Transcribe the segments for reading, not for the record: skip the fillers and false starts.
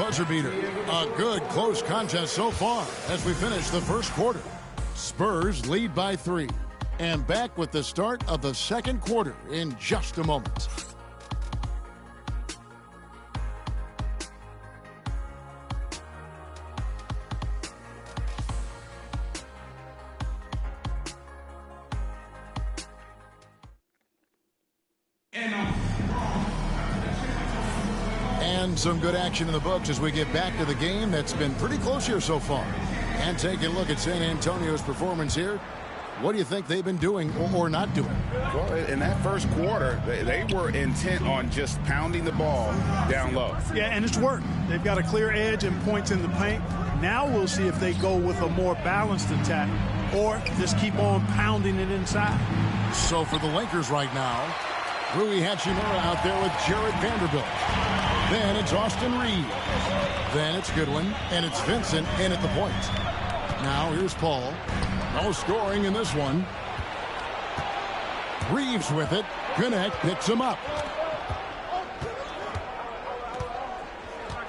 buzzer beater. A good close contest so far as we finish the first quarter. Spurs lead by 3. And back with the start of the second quarter in just a moment. And some good action in the books as we get back to the game that's been pretty close here so far. And take a look at San Antonio's performance here. What do you think they've been doing or not doing? Well, in that first quarter, they were intent on just pounding the ball down low. Yeah, and it's worked. They've got a clear edge and points in the paint. Now we'll see if they go with a more balanced attack or just keep on pounding it inside. So for the Lakers right now, Rui Hachimura out there with Jared Vanderbilt. Then it's Austin Reeves. Then it's Goodwin, and it's Vincent in at the point. Now here's Paul. No scoring in this one. Reeves with it. Gwinnett picks him up.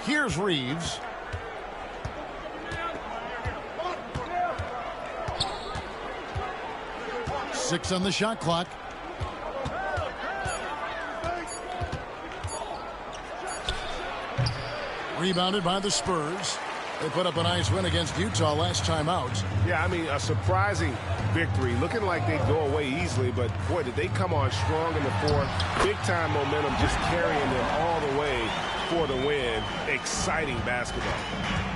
Here's Reeves. Six on the shot clock. Rebounded by the Spurs. They put up a nice win against Utah last time out. Yeah, I mean, a surprising victory. Looking like they'd go away easily, but, boy, did they come on strong in the fourth. Big-time momentum just carrying them all the way for the win. Exciting basketball.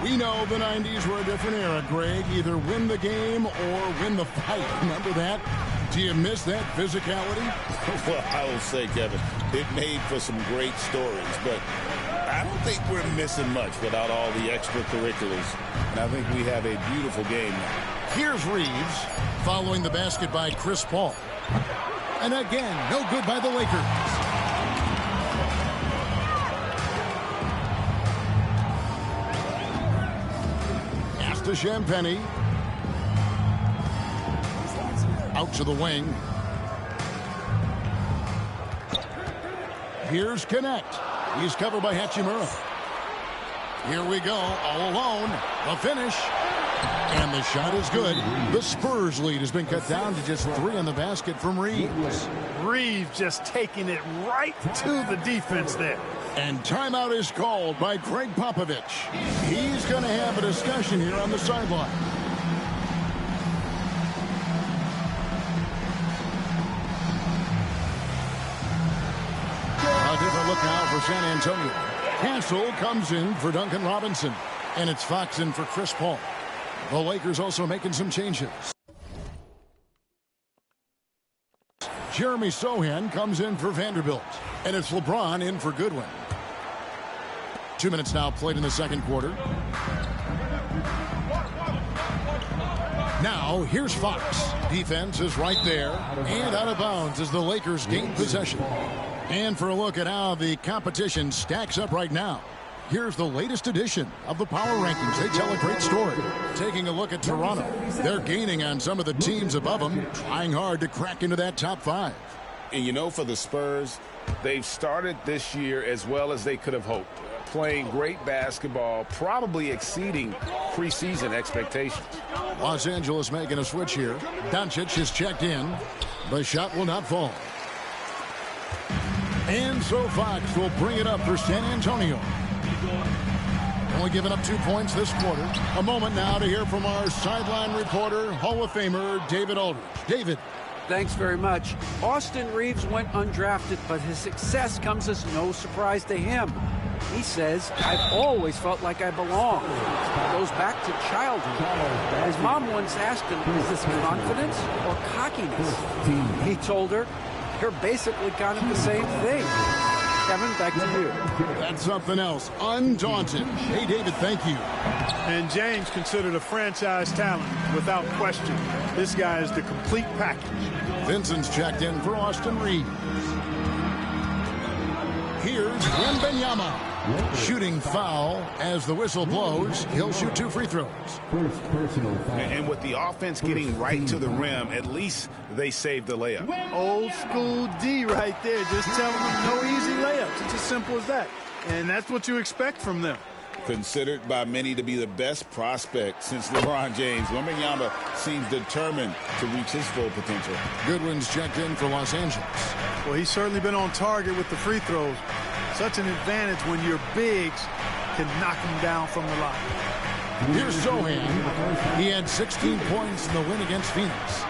We know the 90s were a different era, Greg. Either win the game or win the fight. Remember that? Do you miss that physicality? Well, I will say, Kevin, it made for some great stories, but I don't think we're missing much without all the extracurriculars, and I think we have a beautiful game now. Here's Reeves following the basket by Chris Paul. And again, no good by the Lakers. Asta Champagny. Out to the wing. Here's Connect. He's covered by Hachimura. Here we go, all alone. The finish. And the shot is good. The Spurs lead has been cut down to just 3 on the basket from Reeves. Reeves just taking it right to the defense there. And timeout is called by Greg Popovich. He's going to have a discussion here on the sideline. A different look now for San Antonio. Castle comes in for Duncan Robinson. And it's Fox in for Chris Paul. The Lakers also making some changes. Jeremy Sohan comes in for Vanderbilt. And it's LeBron in for Goodwin. 2 minutes now played in the second quarter. Now, here's Fox. Defense is right there. And out of bounds as the Lakers gain possession. And for a look at how the competition stacks up right now, here's the latest edition of the Power Rankings. They tell a great story. Taking a look at Toronto. They're gaining on some of the teams above them, trying hard to crack into that top 5. And you know, for the Spurs, they've started this year as well as they could have hoped. Playing great basketball, probably exceeding preseason expectations. Los Angeles making a switch here. Doncic is checked in. The shot will not fall. And so Fox will bring it up for San Antonio. Only giving up 2 points this quarter. A moment now to hear from our sideline reporter, Hall of Famer David Aldridge. David. Thanks very much. Austin Reeves went undrafted, but his success comes as no surprise to him. He says, I've always felt like I belong. It goes back to childhood. His mom once asked him, is this confidence or cockiness? He told her, you're basically kind of the same thing. Kevin, back to you. That's something else. Undaunted. Hey, David, thank you. And James considered a franchise talent without question. This guy is the complete package. Vincent's checked in for Austin Reeves. Here's Wembanyama. Shooting foul as the whistle blows. He'll shoot 2 free throws. And with the offense getting right to the rim, at least they saved the layup. Old school D right there. Just telling them no easy layups. It's as simple as that. And that's what you expect from them. Considered by many to be the best prospect since LeBron James, Wembanyama seems determined to reach his full potential. Goodwin's checked in for Los Angeles. Well, he's certainly been on target with the free throws. Such an advantage when your bigs can knock him down from the line. Here's Sochan. He had 16 points in the win against Phoenix.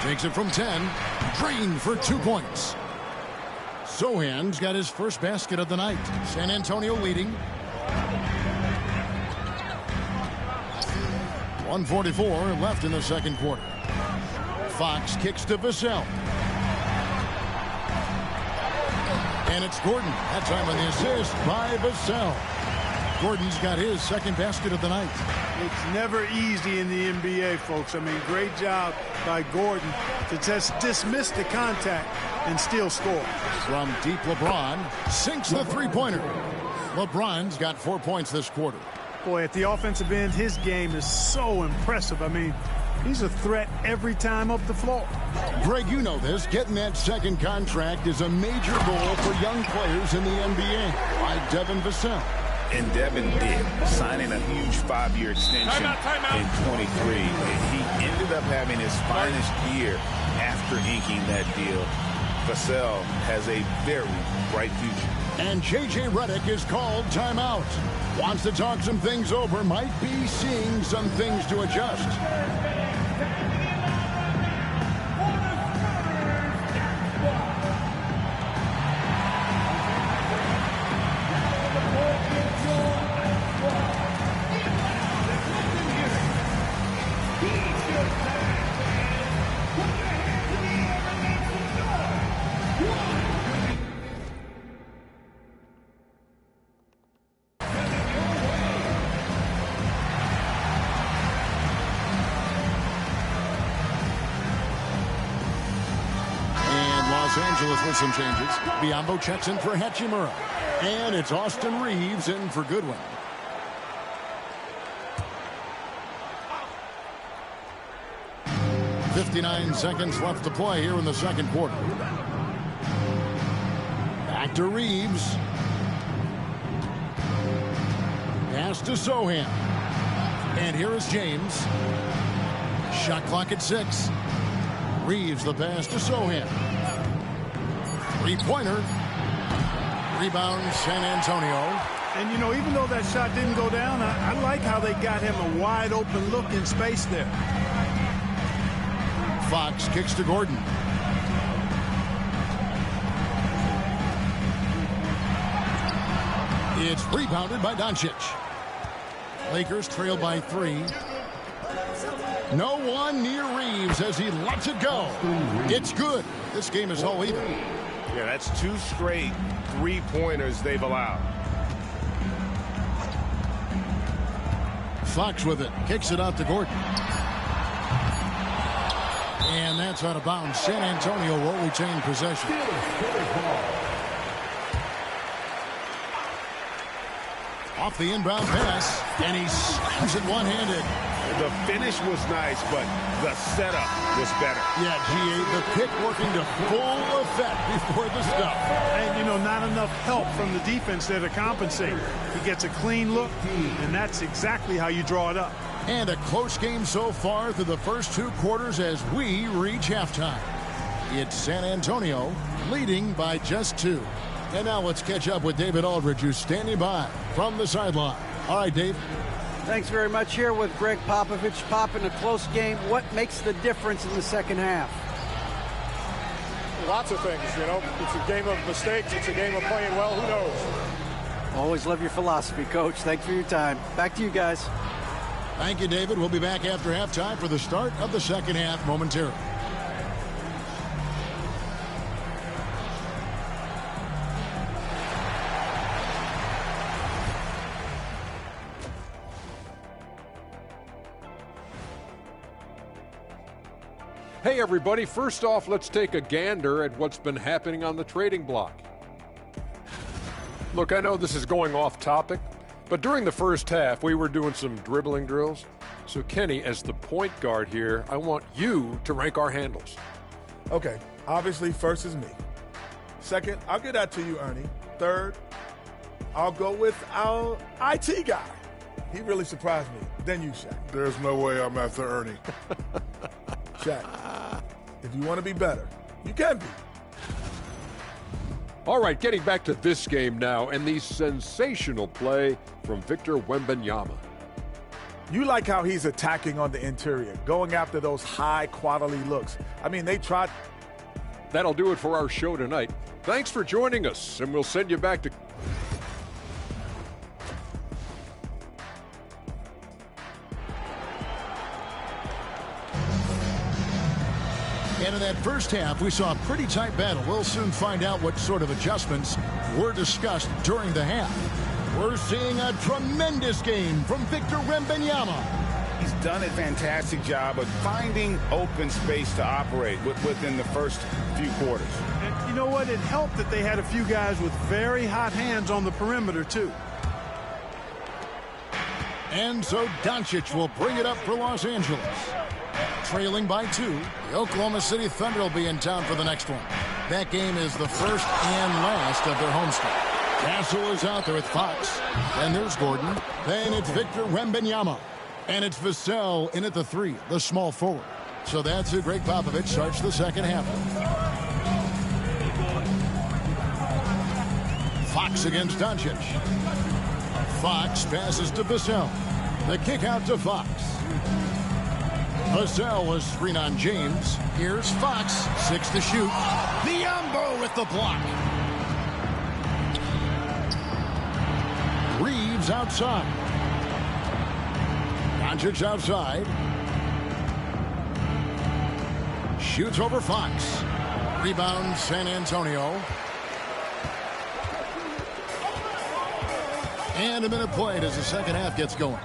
Takes it from 10. Drained for 2 points. Sochan's got his first basket of the night. San Antonio leading. 1:44 left in the second quarter. Fox kicks to Vassell. And it's Gordon. That time on the assist by Vassell. Gordon's got his second basket of the night. It's never easy in the NBA, folks. I mean, great job by Gordon to just dismiss the contact and still score. From deep, LeBron sinks the three-pointer. LeBron's got 4 points this quarter. Boy, at the offensive end, his game is so impressive. I mean, he's a threat every time up the floor. Greg, you know this. Getting that second contract is a major goal for young players in the NBA, like Devin Vassell. And Devin did, signing a huge 5-year extension in 23. And he ended up having his finest year after inking that deal. Vassell has a very bright future. And J.J. Redick is called timeout. Wants to talk some things over, might be seeing some things to adjust. Los Angeles with some changes. Biyombo checks in for Hachimura. And it's Austin Reeves in for Goodwin. .59 seconds left to play here in the second quarter. Back to Reeves. Pass to Sochan. And here is James. Shot clock at 6. Reeves the pass to Sochan. Three-pointer. Rebound San Antonio. And, you know, even though that shot didn't go down, I like how they got him a wide-open look in space there. Fox kicks to Gordon. It's rebounded by Doncic. Lakers trail by 3. No one near Reeves as he lets it go. It's good. This game is all even. Yeah, that's 2 straight three-pointers they've allowed. Fox with it. Kicks it out to Gordon. And that's out of bounds. San Antonio will retain possession. Off the inbound pass. And he slams it one-handed. The finish was nice, but the setup was better. Yeah, G.A., the pick working to full effect before the stuff. And, you know, not enough help from the defense there to compensate. He gets a clean look, and that's exactly how you draw it up. And a close game so far through the first 2 quarters as we reach halftime. It's San Antonio leading by just 2. And now let's catch up with David Aldridge, who's standing by from the sideline. All right, Dave. Thanks very much. Here with Greg Popovich. Pop, in a close game, what makes the difference in the second half? Lots of things, you know. It's a game of mistakes. It's a game of playing well. Who knows? Always love your philosophy, Coach. Thanks for your time. Back to you guys. Thank you, David. We'll be back after halftime for the start of the second half momentarily. Hey everybody, first off, let's take a gander at what's been happening on the trading block. Look, I know this is going off topic, but during the first half, we were doing some dribbling drills. So Kenny, as the point guard here, I want you to rank our handles. Okay, obviously first is me. Second, I'll get that to you, Ernie. Third, I'll go with our IT guy. He really surprised me. Then you, Shaq. There's no way I'm after Ernie. Shaq, if you want to be better, you can be. All right, getting back to this game now, and the sensational play from Victor Wembanyama. You like how he's attacking on the interior, going after those high-quality looks. I mean, they tried. That'll do it for our show tonight. Thanks for joining us, and we'll send you back to... And in that first half, we saw a pretty tight battle. We'll soon find out what sort of adjustments were discussed during the half. We're seeing a tremendous game from Victor Wembanyama. He's done a fantastic job of finding open space to operate within the first few quarters. And you know what? It helped that they had a few guys with very hot hands on the perimeter, too. And so Doncic will bring it up for Los Angeles. Trailing by 2, the Oklahoma City Thunder will be in town for the next one. That game is the first and last of their homestand. Castle is out there with Fox. Then there's Gordon. Then it's Victor Wembanyama. And it's Vassell in at the 3, the small forward. So that's who Greg Popovich starts the second half with. Fox against Doncic. Fox passes to Vassell. The kick out to Fox. Vassell was screen on James. Here's Fox, 6 to shoot. Biyombo with the block. Reeves outside. Doncic outside. Shoots over Fox. Rebound San Antonio. And a minute played as the second half gets going.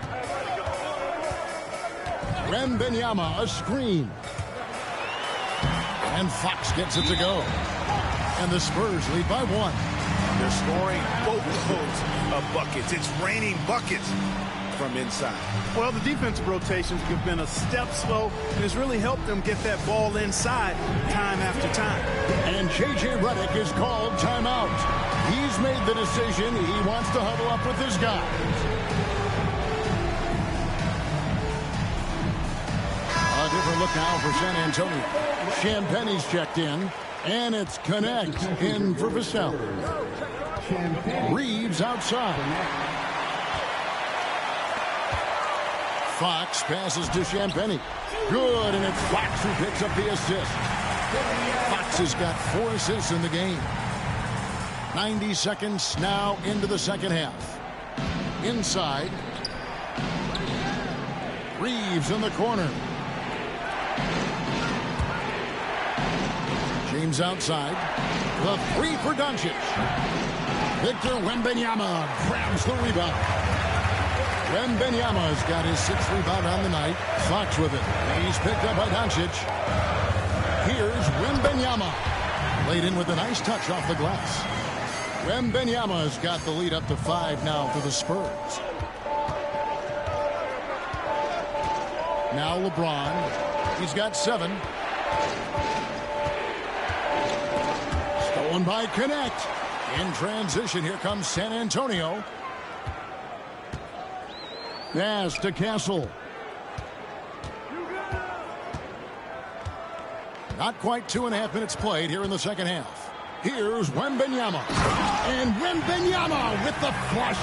Wembanyama, a screen. And Fox gets it to go. And the Spurs lead by 1. They're scoring boatloads of buckets. It's raining buckets from inside. Well, the defensive rotations have been a step slow, and it's really helped them get that ball inside time after time. And J.J. Redick is called timeout. He's made the decision. He wants to huddle up with his guys. A different look now for San Antonio. Champagne's checked in, and it's Connect in for Vassell. Reeves outside. Fox passes to Champagnie. Good, and it's Fox who picks up the assist. Fox has got 4 assists in the game. 90 seconds now into the second half. Inside. Reeves in the corner. James outside. The 3 for Doncic. Victor Wembanyama grabs the rebound. Wembanyama's got his 6th rebound on the night. Fox with it. He's picked up by Doncic. Here's Wembanyama. Laid in with a nice touch off the glass. Wembanyama's got the lead up to 5 now for the Spurs. Now LeBron. He's got 7. Stolen by Connect. In transition, here comes San Antonio. Pass to Castle. Not quite 2.5 minutes played here in the second half. Here's Wembanyama. And Wembanyama with the flush.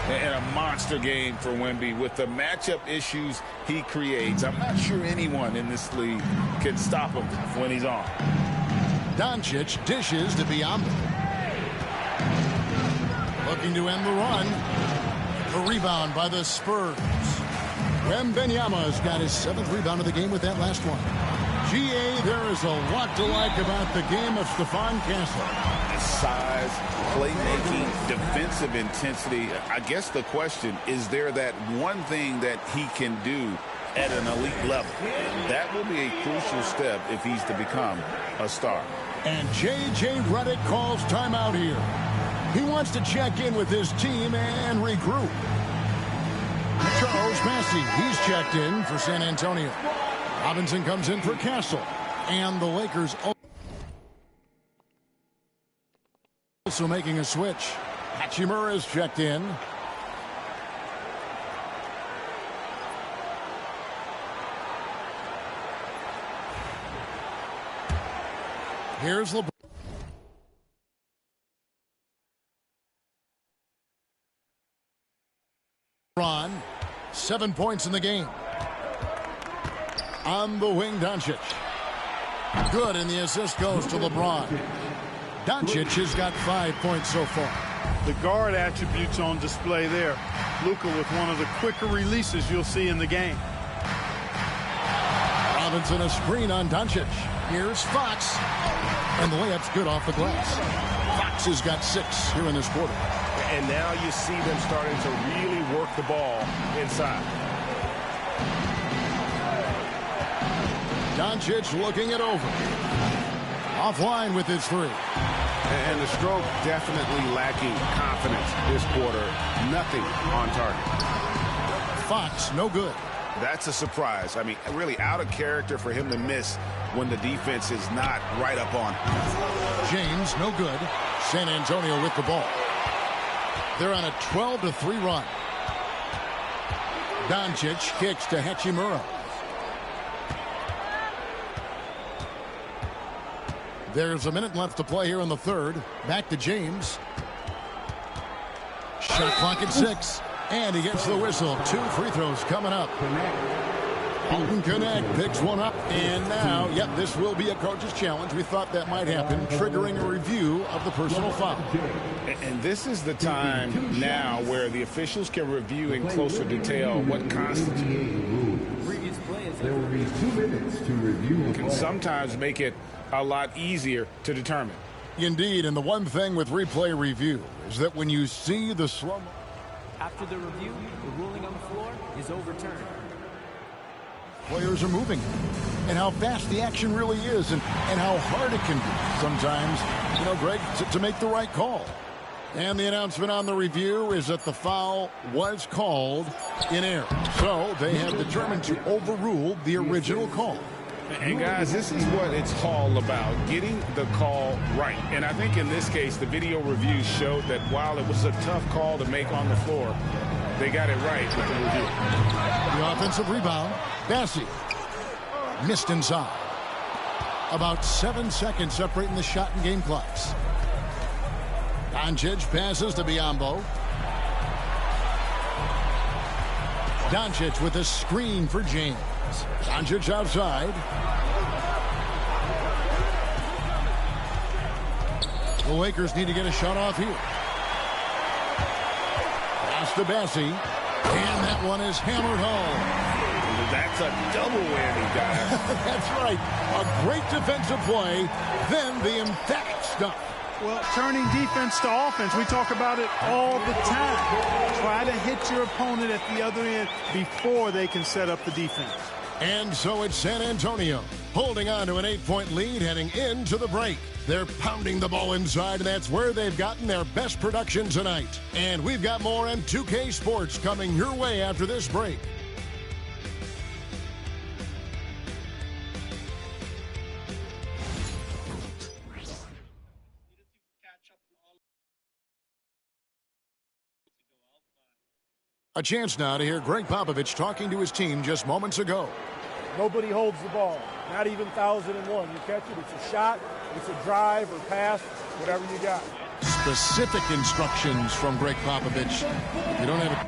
And a monster game for Wemby with the matchup issues he creates. I'm not sure anyone in this league can stop him when he's on. Doncic dishes to Biyombo. Looking to end the run. A rebound by the Spurs. Wembanyama's got his 7th rebound of the game with that last one. G.A., there is a lot to like about the game of Stephon Castle. Size, playmaking, defensive intensity. I guess the question, is there that one thing that he can do at an elite level? That will be a crucial step if he's to become a star. And J.J. Redick calls timeout here. He wants to check in with his team and regroup. Charles Massey, he's checked in for San Antonio. Robinson comes in for Castle. And the Lakers also making a switch. Hachimura is checked in. Here's LeBron. 7 points in the game. On the wing, Doncic. Good, and the assist goes to LeBron. Doncic has got 5 points so far. The guard attributes on display there. Luka with one of the quicker releases you'll see in the game. Robinson a screen on Doncic. Here's Fox. And the layup's good off the glass. Fox has got 6 here in this quarter. And now you see them starting to really work the ball inside. Doncic looking it over. Offline with his 3. And the stroke definitely lacking confidence this quarter. Nothing on target. Fox, no good. That's a surprise. I mean, really out of character for him to miss when the defense is not right up on him. James, no good. San Antonio with the ball. They're on a 12-3 run. Doncic kicks to Hachimura. There's a minute left to play here in the third. Back to James. Shot clock at 6. And he gets the whistle. 2 free throws coming up. Alton Connect picks one up. And now, yep, this will be a coach's challenge. We thought that might happen, triggering a review of the personal foul. And this is the time now where the officials can review in closer detail what constitutes. There will be 2 minutes to review. Can sometimes make it a lot easier to determine. Indeed, and the one thing with replay review is that when you see the slow... After the review, the ruling on the floor is overturned. Players are moving, and how fast the action really is, and how hard it can be sometimes, you know, Greg, to make the right call. And the announcement on the review is that the foul was called in error. So they have determined to overrule the original call. And guys, this is what it's all about, getting the call right. And I think in this case, the video review showed that while it was a tough call to make on the floor, they got it right with the review. The offensive rebound, Bassey missed inside. About 7 seconds separating the shot and game clocks. Doncic passes to Biyombo. Doncic with a screen for James. Doncic outside. The Lakers need to get a shot off here. Pass to Bassey. And that one is hammered home. That's a double whammy, guys. That's right. A great defensive play, then the emphatic stuff. Well, turning defense to offense, we talk about it all the time. Try to hit your opponent at the other end before they can set up the defense. And so it's San Antonio holding on to an 8-point lead heading into the break. They're pounding the ball inside, and that's where they've gotten their best production tonight. And we've got more M2K Sports coming your way after this break. A chance now to hear Greg Popovich talking to his team just moments ago. Nobody holds the ball, not even 1001. You catch it, it's a shot, it's a drive or pass, whatever you got. Specific instructions from Greg Popovich. You don't have a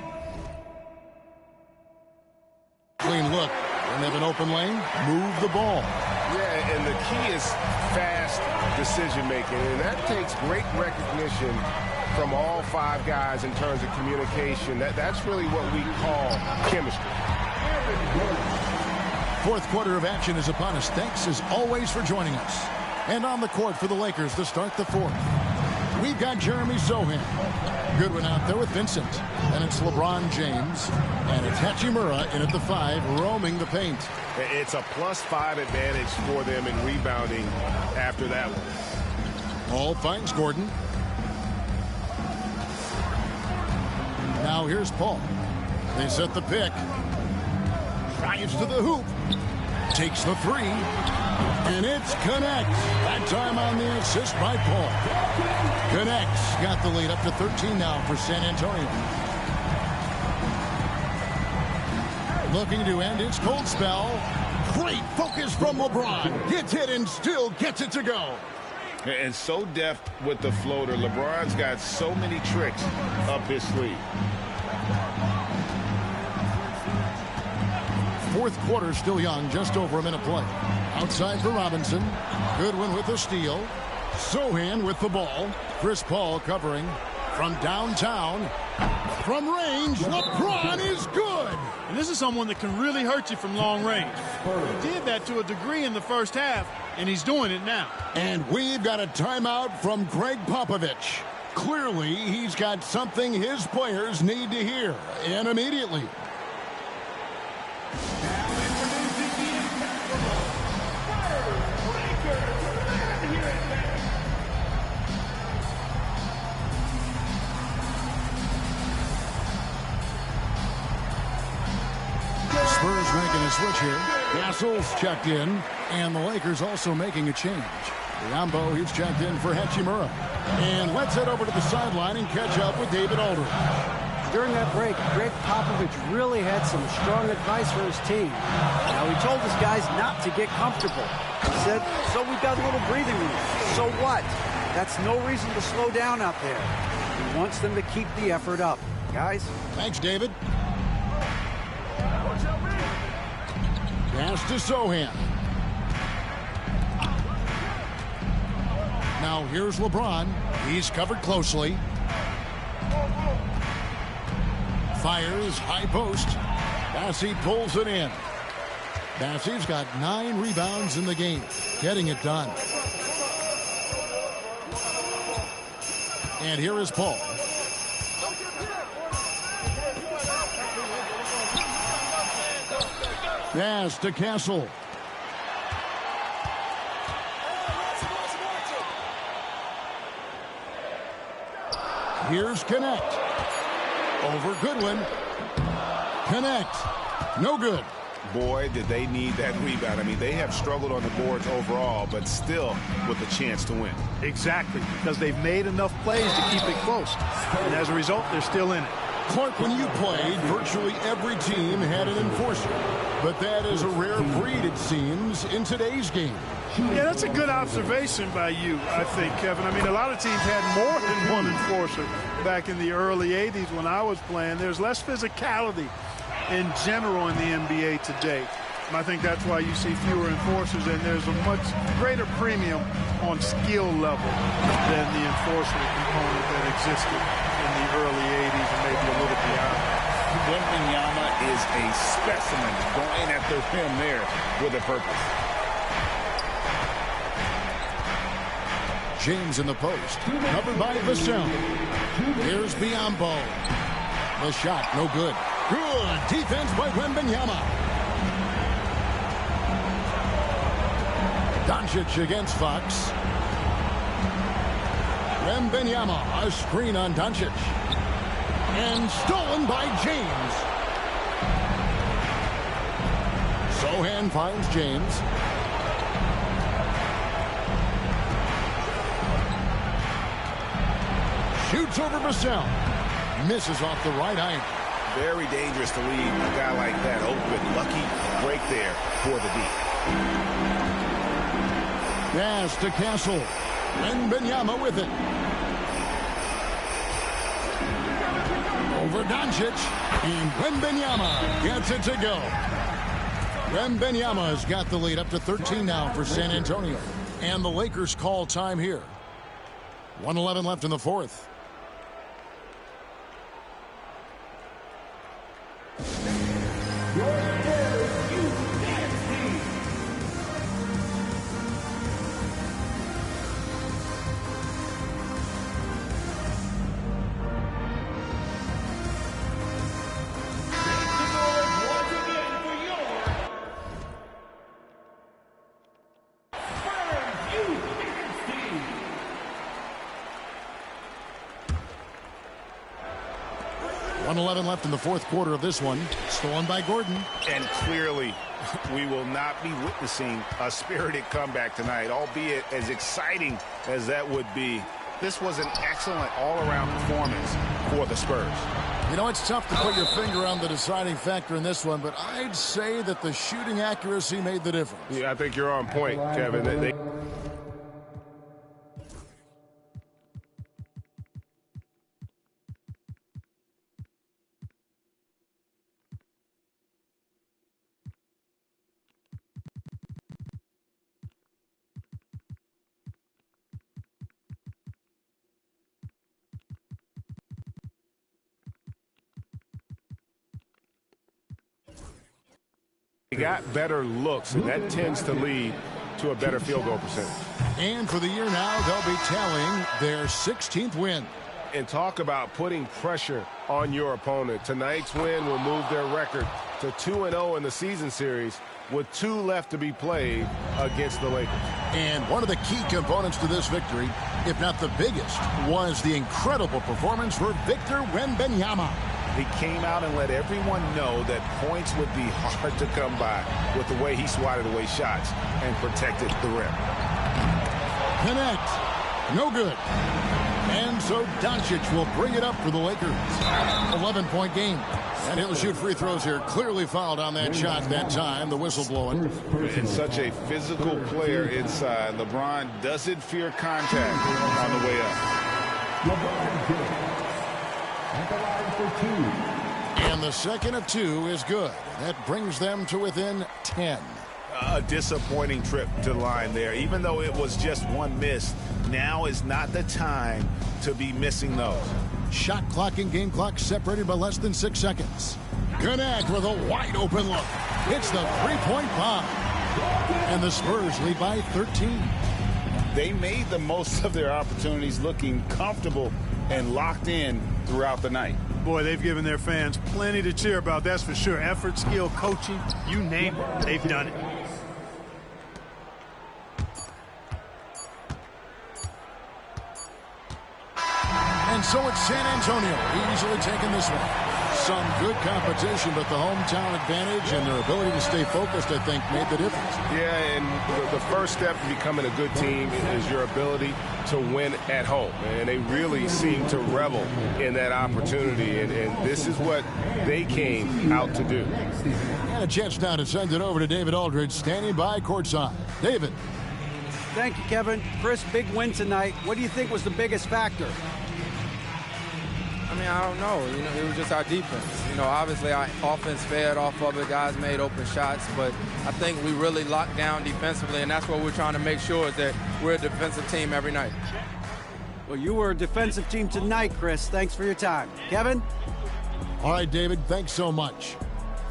clean look and have an open lane, move the ball. Yeah, and the key is fast decision-making, and that takes great recognition from all 5 guys in terms of communication. That's really what we call chemistry. Fourth quarter of action is upon us. Thanks as always for joining us. And on the court for the Lakers to start the fourth, we've got Jeremy Sohan. Goodwin out there with Vincent. And it's LeBron James. And it's Hachimura in at the 5, roaming the paint. It's a +5 advantage for them in rebounding after that one. Ball finds Gordon. Now here's Paul. They set the pick. Drives to the hoop. Takes the three. And it's connects. That time on the assist by Paul. Connects. Got the lead up to 13 now for San Antonio. Looking to end its cold spell. Great focus from LeBron. Gets it and still gets it to go. And so deft with the floater. LeBron's got so many tricks up his sleeve. Fourth quarter still young, just over a minute play. Outside for Robinson. Goodwin with the steal. Sochan with the ball. Chris Paul covering from downtown. From range, LeBron is good. And this is someone that can really hurt you from long range. He did that to a degree in the first half, and he's doing it now. And we've got a timeout from Greg Popovich. Clearly, he's got something his players need to hear, and immediately. Spurs making a switch here. Castle's checked in, and the Lakers also making a change. Biyombo, he's checked in for Hachimura. And let's head over to the sideline and catch up with David Aldridge. During that break, Greg Popovich really had some strong advice for his team. Now, he told his guys not to get comfortable. He said, so we've got a little breathing room. So what? That's no reason to slow down out there. He wants them to keep the effort up. Guys? Thanks, David. Pass to Sochan. Now here's LeBron. He's covered closely. Fires high post. Bassey pulls it in. Bassey's got 9 rebounds in the game. Getting it done. And here is Paul. Pass to Castle. Here's Connect. Over Goodwin. Connect. No good. Boy, did they need that rebound. I mean, they have struggled on the boards overall, but still with a chance to win. Exactly, because they've made enough plays to keep it close. And as a result, they're still in it. Clark, when you played, virtually every team had an enforcer. But that is a rare breed, it seems, in today's game. Yeah, that's a good observation by you, I think, Kevin. I mean, a lot of teams had more than one enforcer back in the early 80s when I was playing. There's less physicality in general in the NBA today. And I think that's why you see fewer enforcers, and there's a much greater premium on skill level than the enforcement component that existed in the early 80s and maybe a little beyond that. Wembanyama is a specimen going at the rim there with a purpose. James in the post. Covered by Vassell. Here's Biyombo. The shot, no good. Good defense by Wembanyama. Doncic against Fox. Wembanyama, a screen on Doncic. And stolen by James. Sochan finds James. Shoots over Vassell. Misses off the right iron. Very dangerous to leave a guy like that open. Lucky break there for the D. Pass to Castle. Wembanyama with it. Over Doncic. And Wembanyama gets it to go. Wembanyama has got the lead up to 13 now for San Antonio. And the Lakers call time here. 1:11 left in the fourth. .11 left in the fourth quarter of this one. Stolen by Gordon. And clearly We will not be witnessing a spirited comeback tonight, albeit as exciting as that would be. This was an excellent all-around performance for the Spurs. You know, it's tough to put your finger on the deciding factor in this one, but I'd say that the shooting accuracy made the difference. Yeah, I think you're on point, Kevin. They got better looks, and that tends to lead to a better field goal percentage. And for the year now, they'll be tallying their 16th win. And talk about putting pressure on your opponent. Tonight's win will move their record to 2-0 in the season series with 2 left to be played against the Lakers. And one of the key components to this victory, if not the biggest, was the incredible performance for Victor Wembanyama. He came out and let everyone know that points would be hard to come by with the way he swatted away shots and protected the rim. Connect. No good. And so Doncic will bring it up for the Lakers. 11-point game. And he'll shoot free throws here. Clearly fouled on that shot that time. The whistle blowing. And such a physical player inside. LeBron doesn't fear contact on the way up. And the second of 2 is good. That brings them to within 10. A disappointing trip to the line there. Even though it was just one miss, now is not the time to be missing those. Shot clock and game clock separated by less than 6 seconds. Gannett with a wide open look. It's the three-point bomb. And the Spurs lead by 13. They made the most of their opportunities, looking comfortable and locked in throughout the night. Boy, they've given their fans plenty to cheer about, that's for sure. Effort, skill, coaching, you name it, they've done it. And so it's San Antonio easily taking this one. Some good competition, but the hometown advantage and their ability to stay focused, I think, made the difference. Yeah, and the first step to becoming a good team is your ability to win at home. And they really seem to revel in that opportunity, and this is what they came out to do. And a chance now to send it over to David Aldridge, standing by courtside. David. Thank you, Kevin. Chris, big win tonight. What do you think was the biggest factor? I mean, I don't know. You know, it was just our defense. You know, obviously our offense fed off of it. Guys made open shots, but I think we really locked down defensively, and that's what we're trying to make sure is that we're a defensive team every night. Well, you were a defensive team tonight, Chris. Thanks for your time. Kevin? All right, David, thanks so much.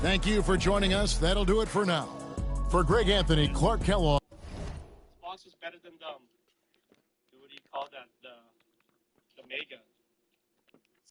Thank you for joining us. That'll do it for now. For Greg Anthony, Clark Kellogg. Sponsors better than them. What do you call that? The mega.